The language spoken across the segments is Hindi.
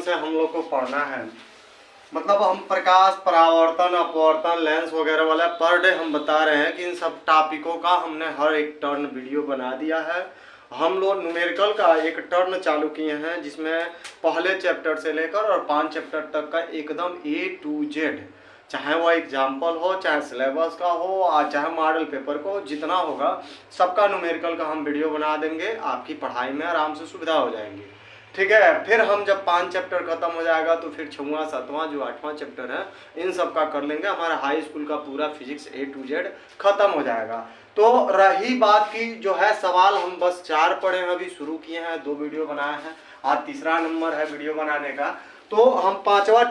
सेक्शन से हम लोग को पढ़ना है। मतलब हम प्रकाश, परावर्तन, अपवर्तन, लेंस वगैरह वाला पर डे हम बता रहे हैं कि इन सब टॉपिकों का हमने हर एक टर्न वीडियो बना दिया है। हम लोग न्यूमेरिकल का एक टर्न चालू किए हैं जिसमें पहले चैप्टर से लेकर और 5 चैप्टर तक का एकदम A to Z, चाहे वो एग्जाम्पल हो, चाहे सिलेबस का हो, चाहे मॉडल पेपर को, जितना होगा सबका न्यूमेरिकल का हम वीडियो बना देंगे। आपकी पढ़ाई में आराम से सुविधा हो जाएगी। ठीक है, फिर हम जब 5 चैप्टर खत्म हो जाएगा तो फिर 6वां 7वां जो 8वां चैप्टर है इन सब का कर लेंगे। हमारा हाई स्कूल का पूरा फिजिक्स A to Z खत्म हो जाएगा। तो रही बात की जो है सवाल, हम बस 4 पढ़े हैं, अभी शुरू किए हैं, 2 वीडियो बनाए हैं, आज तीसरा नंबर है वीडियो बनाने का। तो हम 5वां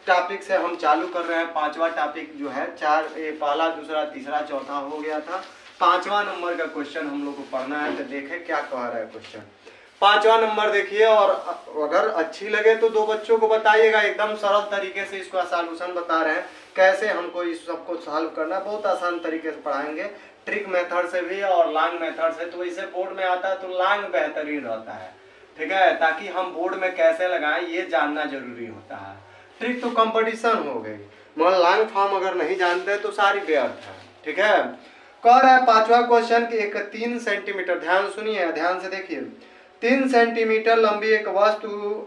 टॉपिक से हम चालू कर रहे हैं। 5वां टॉपिक जो है पहला, दूसरा, तीसरा, चौथा हो गया था। 5वां नंबर का क्वेश्चन हम लोग को पढ़ना है। तो देखें क्या कह रहा है क्वेश्चन। 5वां नंबर देखिए, और अगर अच्छी लगे तो 2 बच्चों को बताइएगा। एकदम सरल तरीके से इसका सॉल्यूशन बता रहे हैं कैसे हमको इस सबको सॉल्व करना। बहुत आसान तरीके से पढ़ाएंगे, ट्रिक मेथड से भी और लॉन्ग मेथड से। तो इसे बोर्ड में आता है तो लॉन्ग बेहतरीन रहता है। ठीक है, ताकि हम बोर्ड में कैसे लगाएं ये जानना जरूरी होता है। ट्रिक तो कंपटीशन हो गई, मगर लॉन्ग फॉर्म अगर नहीं जानते तो सारी व्यर्थ है। ठीक है, कह रहा है 5वां क्वेश्चन की एक 3 सेंटीमीटर, ध्यान सुनिए, ध्यान से देखिए, 3 सेंटीमीटर लंबी एक वस्तु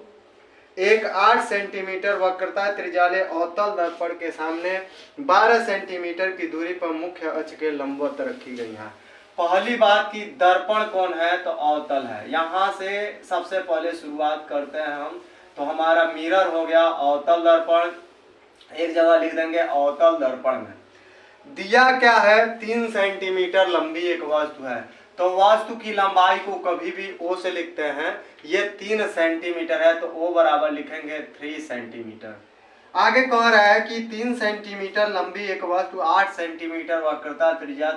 एक 8 सेंटीमीटर वक्रता त्रिज्याले अवतल दर्पण के सामने 12 सेंटीमीटर की दूरी पर मुख्य अक्ष के लंबवत रखी गई है। पहली बात की दर्पण कौन है, तो अवतल है। यहाँ से सबसे पहले शुरुआत करते हैं हम। तो हमारा मिरर हो गया, अवतल दर्पण, एक जगह लिख देंगे अवतल दर्पण में दिया क्या है, 3 सेंटीमीटर लंबी एक वस्तु है। तो वस्तु की लंबाई को कभी भी O से लिखते हैं, ये 3 सेंटीमीटर है तो O बराबर लिखेंगे 3 सेंटीमीटर। आगे कह रहा है कि 3 सेंटीमीटर लंबी एक वस्तु 8 सेंटीमीटर वक्रता त्रिज्या,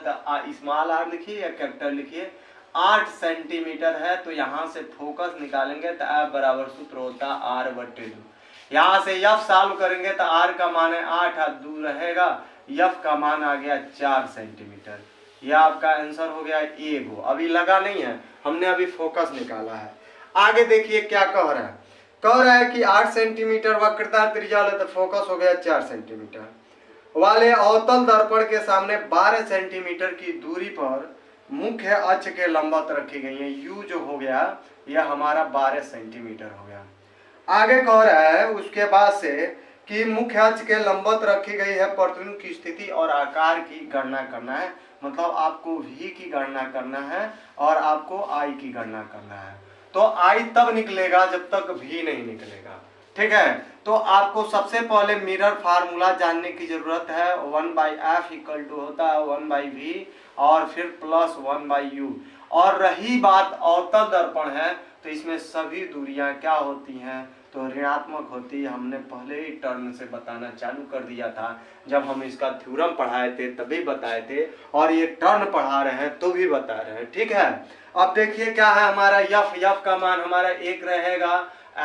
स्मॉल r लिखिए या कैपिटल लिखिए, 8 सेंटीमीटर है। तो यहाँ से फोकस निकालेंगे तो F बराबर सूत्र होता है R/2। यहाँ से F सॉल्व करेंगे तो R का मान है 8 और 2 रहेगा, F का मान आ गया 4 सेंटीमीटर। यह आपका आंसर हो गया A को। अभी लगा नहीं है, हमने अभी फोकस निकाला है। आगे देखिए क्या कह रहा है, कह रहा है कि 8 सेंटीमीटर वक्रता त्रिज्या तो फोकस हो गया 4 सेंटीमीटर वाले अवतल दर्पण के सामने 12 सेंटीमीटर की दूरी पर मुख्य अक्ष के लंबवत रखी गई है। U जो हो गया यह हमारा 12 सेंटीमीटर हो गया। आगे कह रहा है उसके बाद से कि मुख्य अक्ष के लंबवत रखी गई है प्रतिबिंब की स्थिति और आकार की गणना करना है। मतलब आपको V की गणना करना है और आपको I की गणना करना है। तो I तब निकलेगा जब तक V नहीं निकलेगा। ठीक है, तो आपको सबसे पहले मिरर फार्मूला जानने की जरूरत है। 1/F इक्वल टू होता है 1/V और फिर प्लस 1/U। और रही बात अवतल दर्पण है तो इसमें सभी दूरियां क्या होती हैं, तो ऋणात्मक होती है। हमने पहले ही टर्न से बताना चालू कर दिया था, जब हम इसका थ्योरम पढ़ाए थे तभी बताए थे, और ये टर्न पढ़ा रहे हैं तो भी बता रहे हैं। ठीक है, अब देखिए क्या है हमारा F का मान हमारा 1 रहेगा,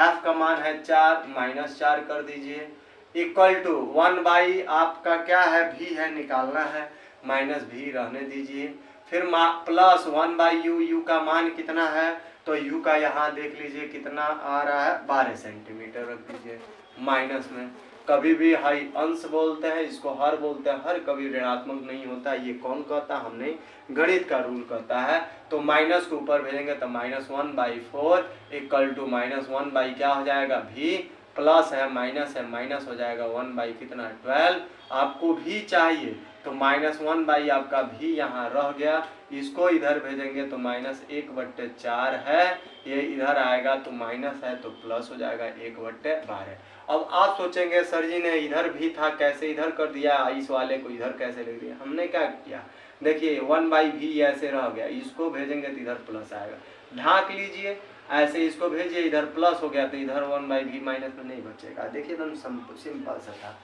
F का मान है 4, -4 कर दीजिए, इक्वल टू 1/ आपका क्या है V है, निकालना है, -V रहने दीजिए, फिर प्लस 1/U। U का मान कितना है, तो U का यहाँ देख लीजिए कितना आ रहा है, 12 सेंटीमीटर रख दीजिए माइनस में। कभी भी हाई अंश बोलते हैं, इसको हर बोलते हैं, हर कभी ऋणात्मक नहीं होता। ये कौन कहता है, हमने गणित का रूल कहता है। तो माइनस को ऊपर भेजेंगे तो -1/4 इक्वल टू -1/ क्या हो जाएगा V, प्लस है माइनस हो जाएगा 1/ कितना 12। आपको भी चाहिए तो -1/ आपका भी यहाँ रह गया, इसको इधर भेजेंगे तो -1/4 है, ये इधर आएगा तो माइनस है तो प्लस हो जाएगा 1/12। अब आप सोचेंगे सर जी ने इधर भी था कैसे इधर कर दिया, इस वाले को इधर कैसे लिख दिया। हमने क्या किया, देखिए 1/V ऐसे रह गया, इसको भेजेंगे तो इधर प्लस आएगा, ढांक लीजिए ऐसे, इसको भेजिए इधर प्लस हो गया तो इधर 1/V माइनस में नहीं बचेगा। देखिए एकदम सिंपल सा था।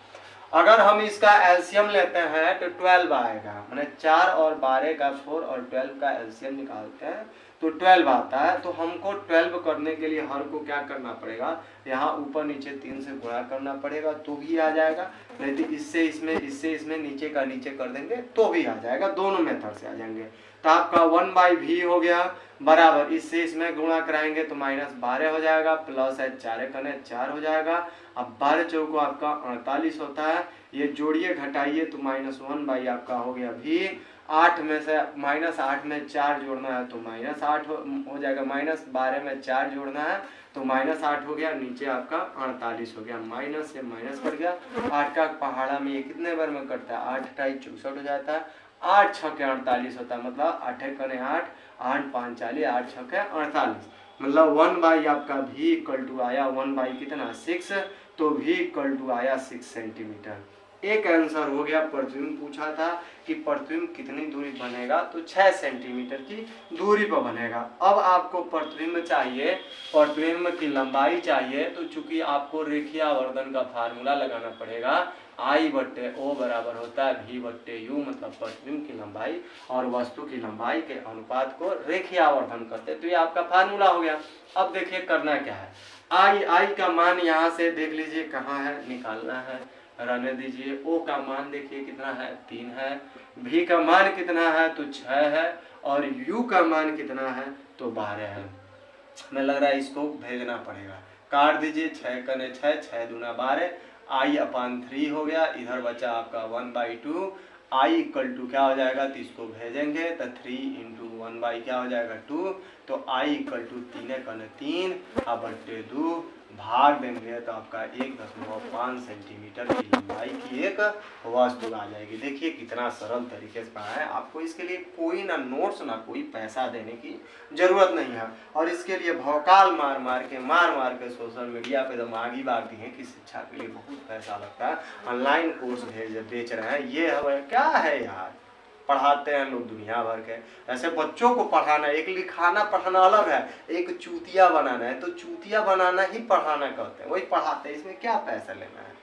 अगर हम इसका एलसीएम लेते हैं तो 12 आएगा, मैंने 4 और 12 का 4 और 12 का एलसीएम निकालते हैं तो 12 आता है। तो हमको 12 करने के लिए हर को क्या करना पड़ेगा, यहाँ ऊपर नीचे 3 से गुणा करना पड़ेगा तो भी आ जाएगा, नहीं तो इससे इसमें नीचे का नीचे कर देंगे तो भी आ जाएगा, दोनों मेथड से आ जाएंगे। तो आपका 1/v हो गया बराबर, इससे इसमें गुणा कराएंगे तो -12 हो जाएगा, प्लस है 4 कने 4 हो जाएगा। अब 12 चौको आपका 48 होता है, ये जोड़िए घटाइए तो -1 आपका हो गया v। 8 में से -8 में 4 जोड़ना है तो -8 हो जाएगा, -12 में 4 जोड़ना है तो -8 हो गया, नीचे आपका 48 हो गया, माइनस से माइनस कट गया। 8 का पहाड़ा में ये कितने बार में कटता है, 8 × 64 हो जाता है, 8 × 6 = 48 होता है, मतलब 8 × 8 8 5 40 8 6 = 48, मतलब 1/ आपका v इक्वल आया 1/ कितना 6, तो v इक्वल आया 6 सेंटीमीटर। एक आंसर हो गया। प्रतिबिंब पूछा था कि प्रतिबिंब कितनी दूरी बनेगा, तो 6 सेंटीमीटर की दूरी पर बनेगा। अब आपको प्रतिबिंब चाहिए, प्रतिबिंब की लंबाई चाहिए, तो चूंकि आपको रेखीय आवर्धन का फार्मूला लगाना पड़ेगा, I/O बराबर होता है V/U, मतलब प्रतिबिंब की लंबाई और वस्तु की लंबाई के अनुपात को रेखीय आवर्धन करते हैं। तो ये आपका फार्मूला हो गया। अब देखिए करना क्या है, I का मान यहाँ से देख लीजिए कहाँ है, निकालना है, रहने दीजिए। O का मान देखिए कितना है, 3 है, V का मान कितना है तो 6 है, और U का मान कितना है तो 12 है। मैं लग रहा है इसको भेजना पड़ेगा, काट दीजिए, 6 कने 6 6 दूना 12, I/3 हो गया, इधर बचा आपका 1/2, I इक्वल टू क्या हो जाएगा, तो इसको भेजेंगे तो 3 × 1/ क्या हो जाएगा 2, तो I इक्वल टू 3 कने 3 /2 भाग देंगे तो आपका 1.5 सेंटीमीटर की लंबाई की एक वस्तु आ जाएगी। देखिए कितना सरल तरीके से पढ़ा है, आपको इसके लिए कोई ना नोट्स ना कोई पैसा देने की जरूरत नहीं है। और इसके लिए भौकाल मार मार के सोशल मीडिया पे तो मांगी बाकी है कि शिक्षा के लिए बहुत पैसा लगता है, ऑनलाइन कोर्स बेच रहे हैं, ये क्या है यार, पढ़ाते हैं लोग दुनिया भर के। ऐसे बच्चों को पढ़ाना, एक लिखाना पढ़ाना अलग है, एक चूतिया बनाना है, तो चूतिया बनाना ही पढ़ाना कहते हैं, वही पढ़ाते हैं। इसमें क्या पैसा लेना है,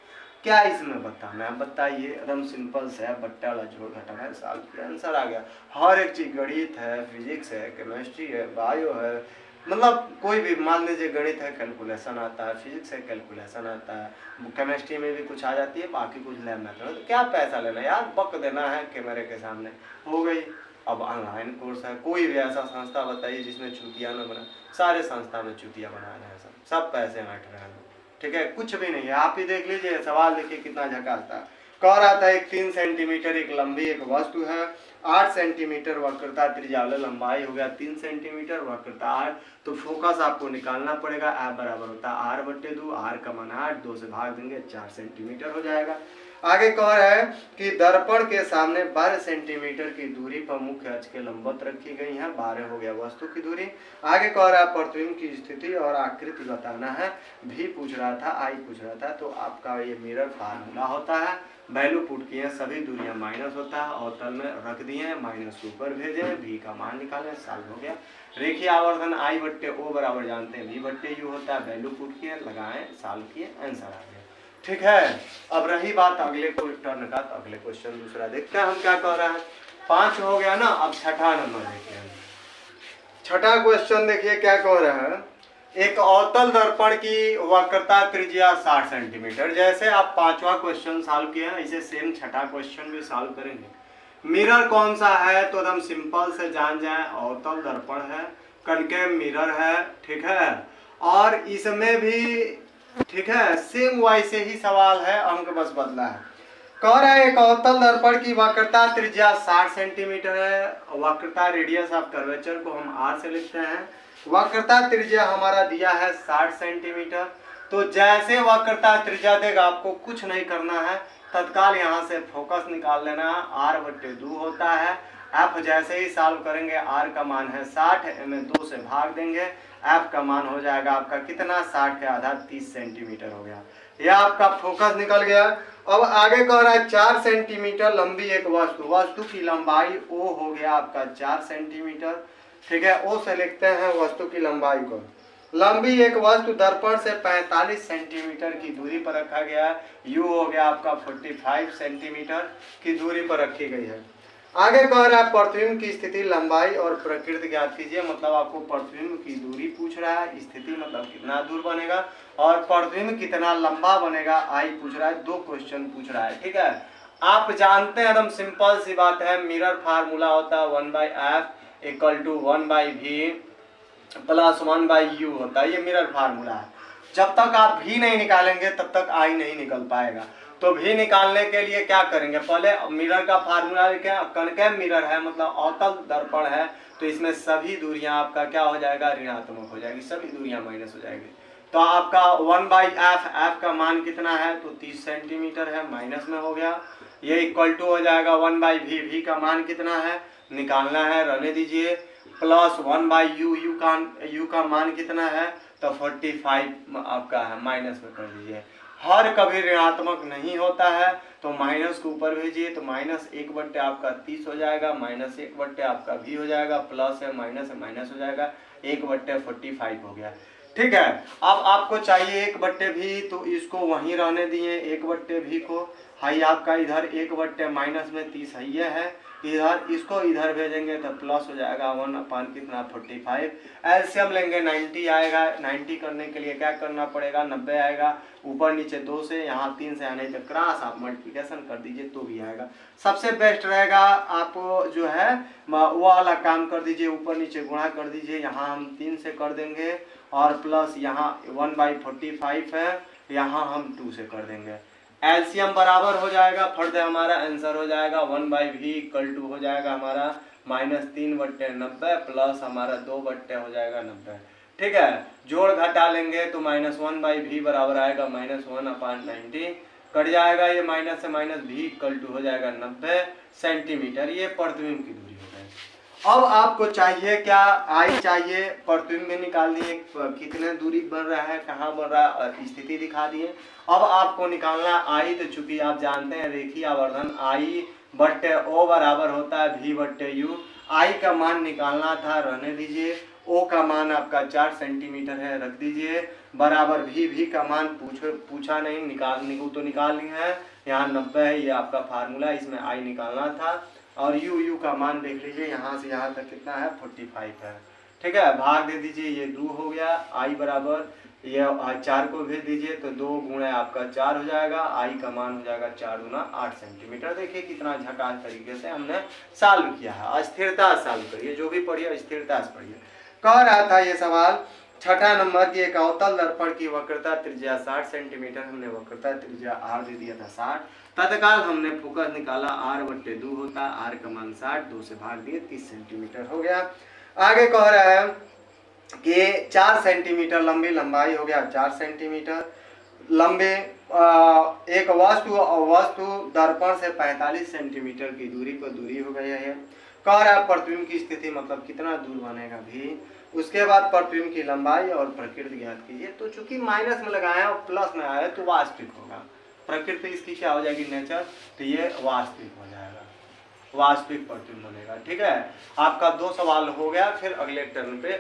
क्या इसमें बताना है, बताइए। एकदम सिंपल से है, बट्टा वाला जोड़ घटाना है, साल का आंसर आ गया। हर एक चीज, गणित है, फिजिक्स है, केमिस्ट्री है, बायो है, मतलब कोई भी मान लीजिए गणित है कैलकुलेशन आता है, फिजिक्स है कैलकुलेशन आता है, केमिस्ट्री में भी कुछ आ जाती है, बाकी कुछ लैब मेथड है, तो क्या पैसा लेना है यार, बक देना है कैमरे के सामने, हो गई। अब ऑनलाइन कोर्स है, कोई भी ऐसा संस्था बताइए जिसमें चूतिया न बना, सारे संस्था में चूतिया बना रहे हैं, सब पैसे हट रहे हैं, ठीक है, कुछ भी नहीं है। आप ही देख लीजिए, सवाल देखिए कितना झकास था, कह रहा था एक 3 सेंटीमीटर एक लंबी एक वस्तु है, 8 सेंटीमीटर वक्रता त्रिज्या, लंबाई हो गया 3 सेंटीमीटर, वक्रता 8, तो फोकस आपको निकालना पड़ेगा, F बराबर होता है R/2, R का मान 8, 2 से भाग देंगे 4 सेंटीमीटर हो जाएगा। आगे कह रहा है कि दर्पण के सामने 12 सेंटीमीटर की दूरी पर मुख्य अक्ष के लंबवत रखी गई है, 12 हो गया वस्तु की दूरी। आगे कह रहा है प्रतिबिंब की स्थिति और आकृति बताना है, भी पूछ रहा था, I पूछ रहा था, तो आपका ये मिरर फार्मूला होता है, वैल्यू पुट किए, सभी दूरियां माइनस होता है, और तल में रख दिए, माइनस ऊपर भेजे, V का मान निकाले, सॉल्व हो गया। रेखीय आवर्धन I/O बराबर जानते हैं V/U होता है, वैल्यू पुट किए, लगाए, सॉल्व किए, आंसर आ गया, ठीक है। अब रही बात अगले टर्न का, तो अगले क्वेश्चन दूसरा देखते हैं हम क्या कह रहा है। 5 हो गया ना, अब छठा नंबर देखिए, छठा क्वेश्चन देखिए क्या कह रहा है, एक अवतल दर्पण की वक्रता त्रिज्या 60 सेंटीमीटर। जैसे आप 5वां क्वेश्चन सॉल्व किए हैं, इसे सेम छठा क्वेश्चन भी सॉल्व करेंगे। मिरर कौन सा है, तो एकदम सिंपल से जान जाए, अवतल दर्पण है, कनकेव मिरर है, ठीक है, और इसमें भी ठीक है सेम वैसे ही सवाल है, अंक बस बदला है। कह रहा है एक अवतल दर्पण की वक्रता त्रिज्या 60 सेंटीमीटर है, वक्रता रेडियस ऑफ कर्वेचर को हम R से लिखते हैं, वक्रता त्रिज्या हमारा दिया है 60 सेंटीमीटर। तो जैसे वक्रता त्रिज्या देगा, आपको कुछ नहीं करना है, तत्काल यहाँ से फोकस निकाल लेना, R/2 होता है, F जैसे ही सॉल्व करेंगे, R का मान है 60, में 2 से भाग देंगे, F का मान हो जाएगा आपका कितना, 60 का आधा 30 सेंटीमीटर हो गया, यह आपका फोकस निकल गया। अब आगे कह रहा है 4 सेंटीमीटर लंबी एक वस्तु, वस्तु की लंबाई O हो गया आपका 4 सेंटीमीटर, ठीक है, O से लिखते हैं वस्तु की लंबाई को। लंबी एक वस्तु दर्पण से 45 सेंटीमीटर की दूरी पर रखा गया है, U हो गया आपका 45 सेंटीमीटर की दूरी पर रखी गई है। आगे कह रहा है प्रतिबिंब की स्थिति, लंबाई और प्रकृति ज्ञात कीजिए, मतलब आपको प्रतिबिंब की दूरी पूछ रहा है, स्थिति मतलब कितना दूर बनेगा, और प्रतिबिंब कितना लंबा बनेगा, I पूछ रहा है, 2 क्वेश्चन पूछ रहा है, ठीक है। आप जानते हैं एकदम सिंपल सी बात है, मिरर फार्मूला होता है 1/f equal to 1/v plus 1/u होता है, ये मिरर फार्मूला है। जब तक आप भी नहीं निकालेंगे तब तक आई नहीं निकल पाएगा। तो भी निकालने के लिए क्या करेंगे, पहले मिरर का फार्मूला लिखें, कनकेव मिरर है मतलब अवतल दर्पण है, तो इसमें सभी दूरियां आपका क्या हो जाएगा, ऋणात्मक हो जाएगी, सभी दूरियां माइनस हो जाएगी। तो आपका 1/f, f का मान कितना है तो 30 सेंटीमीटर है, माइनस में हो गया। ये इक्वल टू हो जाएगा 1/v, v का मान कितना है निकालना है, रहने दीजिए, प्लस 1/u, u का मान कितना है तो 45 आपका है, माइनस में कर दीजिए। हर कभी ऋणात्मक नहीं होता है तो माइनस को ऊपर भेजिए, तो -1/, आपका 30 हो जाएगा, -1/, आपका भी हो जाएगा, प्लस है माइनस हो जाएगा, 1/45 हो गया। ठीक है, अब आपको चाहिए 1/, भी तो इसको वहीं रहने दिए 1/, को हाई आपका इधर 1/, माइनस में 30 है, ये है इधर, इसको इधर भेजेंगे तो प्लस हो जाएगा 1/, कितना 45। एलसीएम लेंगे 90 आएगा, 90 करने के लिए क्या करना पड़ेगा, 90 आएगा, ऊपर नीचे 2 से, यहाँ 3 से आने तक क्रॉस आप मल्टीप्लिकेशन कर दीजिए तो भी आएगा। सबसे बेस्ट रहेगा आप जो है वो वाला काम कर दीजिए, ऊपर नीचे गुणा कर दीजिए, यहाँ हम 3 से कर देंगे और प्लस यहाँ 1/45 है, यहाँ हम 2 से कर देंगे। एलसीएम बराबर हो जाएगा, फर्द हमारा आंसर हो जाएगा 1/v इक्वल टू हो जाएगा हमारा -3/90 प्लस हमारा 2/, हो जाएगा 90। ठीक है, जोड़ घटा लेंगे तो -1/v बराबर आएगा -1/90, कट जाएगा ये माइनस से माइनस, v इक्वल टू हो जाएगा 90 सेंटीमीटर। ये प्रतिबिंब की दूरी हो गई। अब आपको चाहिए क्या, आई चाहिए, प्रतिबिंब भी निकाल दिए, कितने दूरी बन रहा है, कहाँ बन रहा है और स्थिति दिखा दिए। अब आपको निकालना आई, तो चूंकि आप जानते हैं रेखीय आवर्धन I/O बराबर होता है v/u। आई का मान निकालना था, रहने दीजिए, ओ का मान आपका 4 सेंटीमीटर है, रख दीजिए, बराबर v का मान पूछा नहीं, निकाल लिए हैं, यहाँ 90 है, ये आपका फार्मूला, इसमें आई निकालना था। और u का मान देख लीजिए, यहाँ से यहाँ तक कितना है 45 है। ठीक है, भाग दे दीजिए, ये 2 हो गया, आई बराबर ये 4 को भेज दीजिए तो 2 गुणे आपका 4 हो जाएगा, आई का मान हो जाएगा 4 गुना 8 सेंटीमीटर। देखिए कितना झकास तरीके से हमने सॉल्व किया है। अस्थिरता सॉल्व करिए, जो भी पढ़िए स्थिरता से पढ़िए। कह रहा था ये सवाल 6ठा नंबर की, एक अवतल दर्पण की वक्रता त्रिज्या 60 सेंटीमीटर, हमने वक्रता त्रिज्या r दे दिया था 60, तत्काल हमने फोकस निकाला, r/2 होता, r का मान 60, 2 से भाग दिए, 30 सेंटीमीटर हो गया। आगे कह रहा है कि 4 सेंटीमीटर लंबी लंबाई हो गया, 4 सेंटीमीटर लंबे एक वस्तु दर्पण से 45 सेंटीमीटर की दूरी पर दूरी हो गई है। कह रहा है प्रतिबिंब की स्थिति मतलब कितना दूर बनेगा भी, उसके बाद प्रतिबिंब की लंबाई और प्रकृति ज्ञात कीजिए। तो चूंकि माइनस में लगाया और प्लस में आया तो वास्तविक होगा, प्रकृति इसकी क्या हो जाएगी नेचर, तो ये वास्तविक हो जाएगा, वास्तविक प्रतिबिंब बनेगा। ठीक है, आपका 2 सवाल हो गया, फिर अगले टर्न पे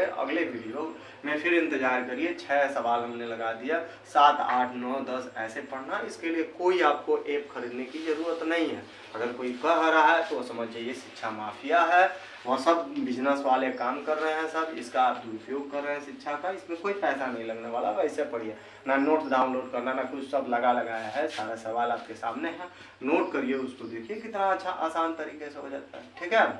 अगले वीडियो में फिर इंतजार करिए। 6 सवाल हमने लगा दिया, 7, 8, 9, 10 ऐसे पढ़ना। इसके लिए कोई आपको ऐप खरीदने की जरूरत नहीं है। अगर कोई कह रहा है तो समझ जाइए शिक्षा माफिया है, वह सब बिजनेस वाले काम कर रहे हैं, सब इसका आप दुरुपयोग कर रहे हैं शिक्षा का। इसमें कोई पैसा नहीं लगने वाला, वैसे पढ़िए, ना नोट डाउनलोड करना ना कुछ, सब लगाया है, सारा सवाल आपके सामने है, नोट करिए, उसको देखिए कितना अच्छा आसान तरीके से हो जाता है। ठीक है।